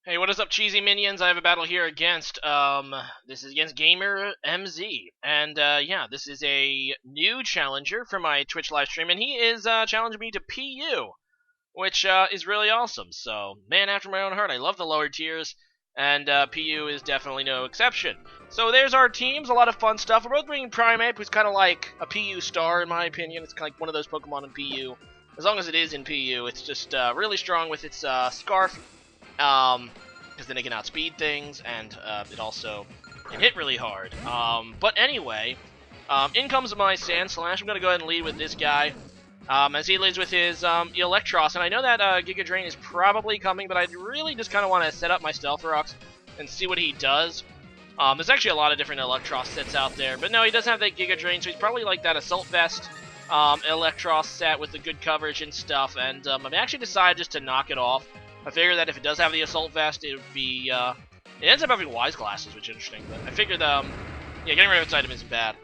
Hey, what is up, cheesy minions? I have a battle here against, this is against Gamer MZ. And, yeah, this is a new challenger for my Twitch live stream, and he is, challenging me to PU, which, is really awesome. So, man after my own heart, I love the lower tiers, and, PU is definitely no exception. So there's our teams, a lot of fun stuff. We're both bringing Primeape, who's kind of like a PU star, in my opinion. It's kind of like one of those Pokemon in PU. As long as it is in PU, it's just, really strong with its, Scarf. Because then it can outspeed things, and it also can hit really hard. But anyway, in comes my Sand Slash. I'm going to go ahead and lead with this guy, as he leads with his Electros. And I know that Giga Drain is probably coming, but I really just kind of want to set up my Stealth Rocks and see what he does. There's actually a lot of different Electros sets out there, but no, he doesn't have that Giga Drain, so he's probably like that Assault Vest Electros set with the good coverage and stuff, and I've actually decided just to knock it off. I figure that if it does have the Assault Vest, it would be, it ends up having Wise Glasses, which is interesting, but I figured, yeah, getting rid of its item isn't bad.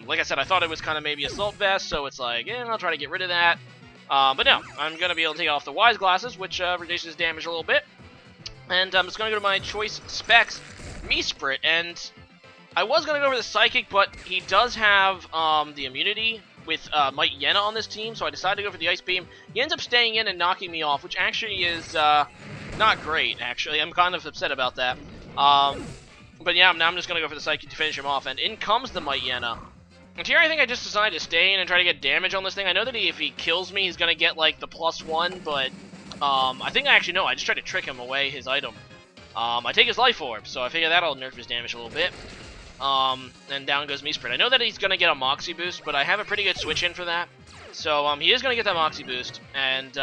Like I said, I thought it was kind of maybe Assault Vest, so it's like, I'll try to get rid of that. But no, I'm going to be able to take off the Wise Glasses, which reduces damage a little bit. And I'm just going to go to my choice specs, Meesprit, and I was going to go for the Psychic, but he does have the immunity with Might Yenna on this team, so I decided to go for the Ice Beam. He ends up staying in and knocking me off, which actually is not great, actually. I'm kind of upset about that. But yeah, now I'm just going to go for the Psychic to finish him off, and in comes the Might Yenna. And here I think I just decided to stay in and try to get damage on this thing. I know that if he kills me, he's going to get, like, the +1, but I think I actually know. I just tried to trick him away his item. I take his Life Orb, so I figure that'll nerf his damage a little bit. And down goes Meesprit. I know that he's going to get a Moxie boost, but I have a pretty good switch in for that. So, he is going to get that Moxie boost, and,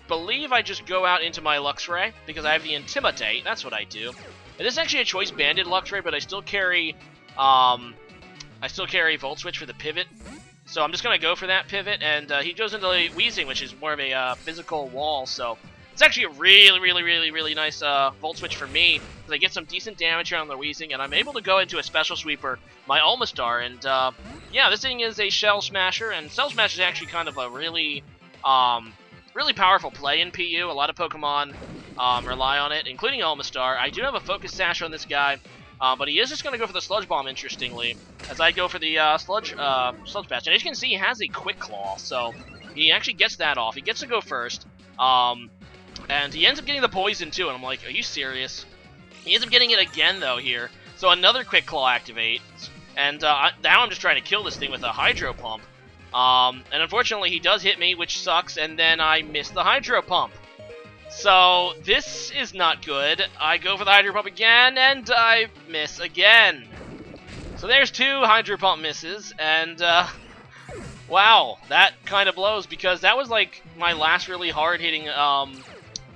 believe I just go out into my Luxray, because I have the Intimidate, that's what I do. And this is actually a Choice Banded Luxray, but I still carry, Volt Switch for the pivot. So I'm just going to go for that pivot, and, he goes into the Weezing, which is more of a, physical wall, so it's actually a really nice Volt Switch for me, because I get some decent damage here on the Weezing, and I'm able to go into a Special Sweeper, my Almastar, and yeah, this thing is a Shell Smasher, and Shell Smasher is actually kind of a really powerful play in PU. A lot of Pokemon rely on it, including Almastar. I do have a Focus Sash on this guy, but he is just going to go for the Sludge Bomb, interestingly, as I go for the Sludge Bash. And as you can see, he has a Quick Claw, so he actually gets that off. He gets to go first. And he ends up getting the poison too, and I'm like, are you serious? He ends up getting it again, though, here. So another Quick Claw activates, and now I'm just trying to kill this thing with a Hydro Pump. And unfortunately, he does hit me, which sucks, and then I miss the Hydro Pump. So this is not good. I go for the Hydro Pump again, and I miss again. So there's two Hydro Pump misses, and wow, that kind of blows, because that was like my last really hard-hitting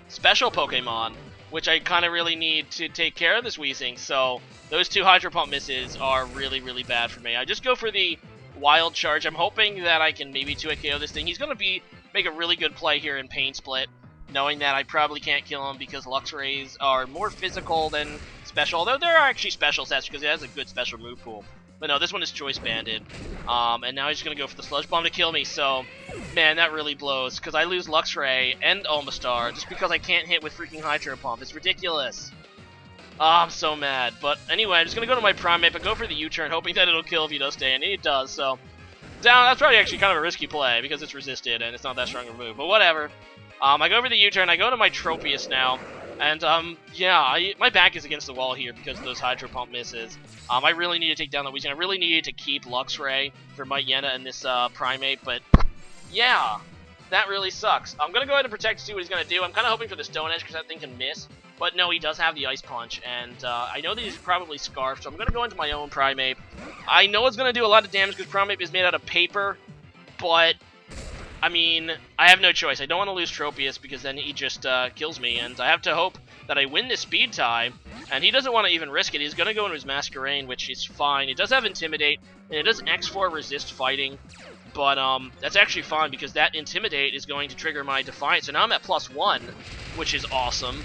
special Pokemon, which I kind of really need to take care of this Weezing, so those two Hydro Pump misses are really bad for me. I just go for the Wild Charge. I'm hoping that I can maybe 2-hit KO this thing. He's going to make a really good play here in Pain Split, knowing that I probably can't kill him because Luxrays are more physical than special, although there are actually special sets because it has a good special move pool. But no, this one is Choice Banded. And now he's just going to go for the Sludge Bomb to kill me. So, man, that really blows. Because I lose Luxray and Almastar just because I can't hit with freaking Hydro Pump. It's ridiculous. I'm so mad. But anyway, I'm just going to go to my Primeape and go for the U-turn, hoping that it'll kill if he does stay. And it does, so down. That's probably actually kind of a risky play because it's resisted and it's not that strong of a move. But whatever. I go for the U-turn. I go to my Tropius now. And, yeah, my back is against the wall here because of those Hydro Pump misses. I really need to take down the Weezing. I really needed to keep Luxray for Might Yenna and this Primeape, but yeah, that really sucks. I'm going to go ahead and protect to see what he's going to do. I'm kind of hoping for the Stone Edge because that thing can miss, but no, he does have the Ice Punch, and I know that he's probably Scarfed, so I'm going to go into my own Primeape. I know it's going to do a lot of damage because Primeape is made out of paper, but I mean, I have no choice. I don't want to lose Tropius because then he just kills me, and I have to hope that I win this speed tie, and he doesn't want to even risk it. He's going to go into his Masquerain, which is fine. It does have Intimidate, and it does X4 resist fighting, but that's actually fine because that Intimidate is going to trigger my Defiance, so now I'm at +1, which is awesome.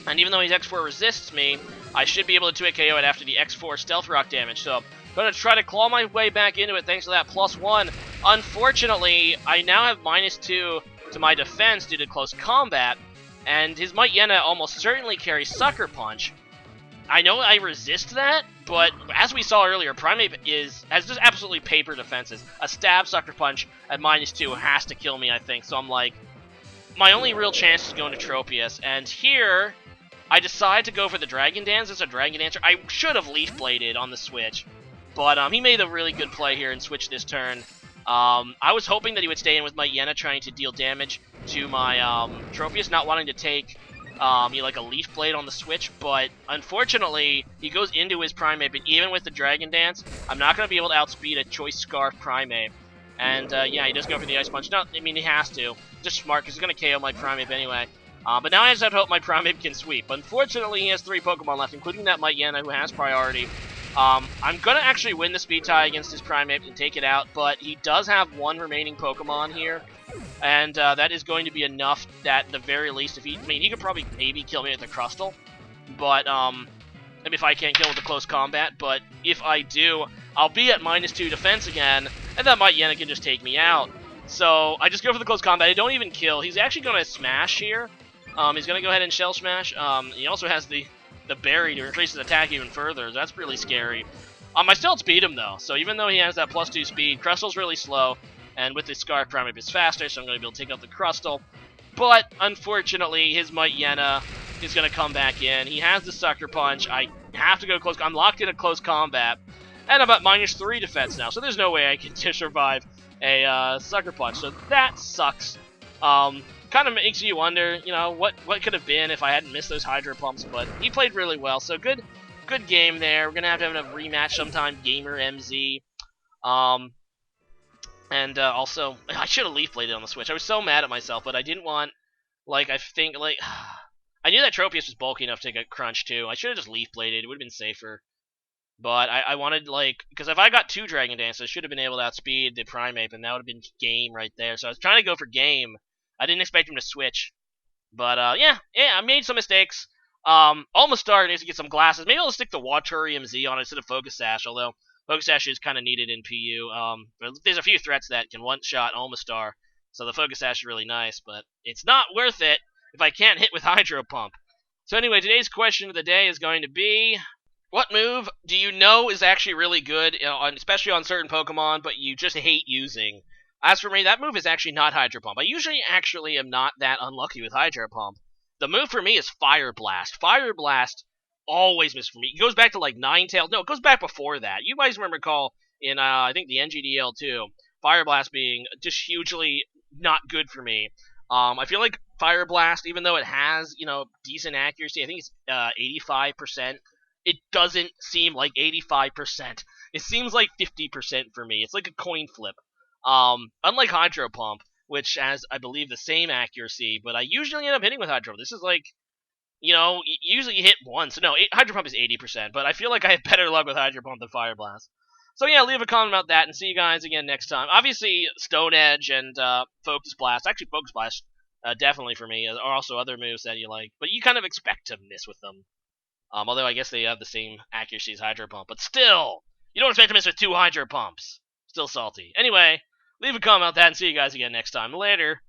And even though his X4 resists me, I should be able to 2-hit KO it after the X4 Stealth Rock damage, so I'm going to try to claw my way back into it thanks to that +1. Unfortunately, I now have -2 to my defense due to close combat, and his Might Yenna almost certainly carries Sucker Punch. I know I resist that, but as we saw earlier, Primeape has just absolutely paper defenses. A stab Sucker Punch at -2 has to kill me, I think. So I'm like, my only real chance is going to Tropius. And here, I decide to go for the Dragon Dance. It's a Dragon Dancer. I should have Leaf Bladed on the switch, but he made a really good play here and switched this turn. I was hoping that he would stay in with my Yenna, trying to deal damage to my Tropius, not wanting to take like a Leaf Blade on the switch, but unfortunately, he goes into his Primeape, and even with the Dragon Dance, I'm not going to be able to outspeed a Choice Scarf Primeape. And yeah, he does go for the Ice Punch. No, I mean, he has to. Just smart, because he's going to KO my Primeape anyway. But now I just have to hope my Primeape can sweep. Unfortunately, he has 3 Pokemon left, including that Might Yenna, who has priority. I'm going to actually win the speed tie against his Primeape and take it out, but he does have 1 remaining Pokemon here. And that is going to be enough that, at the very least, if he... I mean, he could probably maybe kill me with the Crustle. But, if I can't kill with the close combat. But if I do, I'll be at -2 defense again, and that Might Yenna can just take me out. So, I just go for the close combat. I don't even kill. He's actually going to Smash here. He's going to go ahead and Shell Smash. He also has the Berry to increase his attack even further. That's really scary. I still outspeed him, though. So, even though he has that +2 speed, Crustle's really slow. And with the Scarf Primeape, it's faster, so I'm going to be able to take out the Crustle. But, unfortunately, his Might Yenna is going to come back in. He has the Sucker Punch. I have to go close. I'm locked in a close combat. And I'm at -3 defense now, so there's no way I can survive a Sucker Punch. So that sucks. Kind of makes you wonder, you know, what could have been if I hadn't missed those Hydro Pumps. But he played really well, so good game there. We're going to have a rematch sometime, Gamer MZ. And also, I should have Leaf Bladed on the Switch. I was so mad at myself, but I didn't want, like, I knew that Tropius was bulky enough to take a Crunch, too. I should have just Leaf Bladed. It would have been safer. But I wanted, like, because if I got 2 Dragon Dances, I should have been able to outspeed the Primeape, and that would have been game right there. So I was trying to go for game. I didn't expect him to switch. But, yeah, I made some mistakes. Almost started needs to get some glasses. Maybe I'll stick the Waturium Z on it instead of Focus Sash, although Focus Sash is kind of needed in PU. But there's a few threats that can one-shot Omastar, so the Focus Sash is really nice, but it's not worth it if I can't hit with Hydro Pump. So anyway, today's question of the day is going to be, what move do you know is actually really good, especially on certain Pokemon, but you just hate using? As for me, that move is actually not Hydro Pump. I usually actually am not that unlucky with Hydro Pump. The move for me is Fire Blast. Fire Blast always missed for me. It goes back to like Ninetales. No, it goes back before that. You guys recall in I think the NGDL2, Fire Blast being just hugely not good for me. I feel like Fire Blast, even though it has decent accuracy, I think it's 85%. It doesn't seem like 85%. It seems like 50% for me. It's like a coin flip. Unlike Hydro Pump, which has I believe the same accuracy, but I usually end up hitting with Hydro. This is like, usually you hit once. No, Hydro Pump is 80%, but I feel like I have better luck with Hydro Pump than Fire Blast. So yeah, leave a comment about that, and see you guys again next time. Obviously, Stone Edge and Focus Blast. Actually, Focus Blast, definitely for me, are also other moves that you like, but you kind of expect to miss with them. Although I guess they have the same accuracy as Hydro Pump, but still, you don't expect to miss with 2 Hydro Pumps. Still salty. Anyway, leave a comment about that, and see you guys again next time. Later.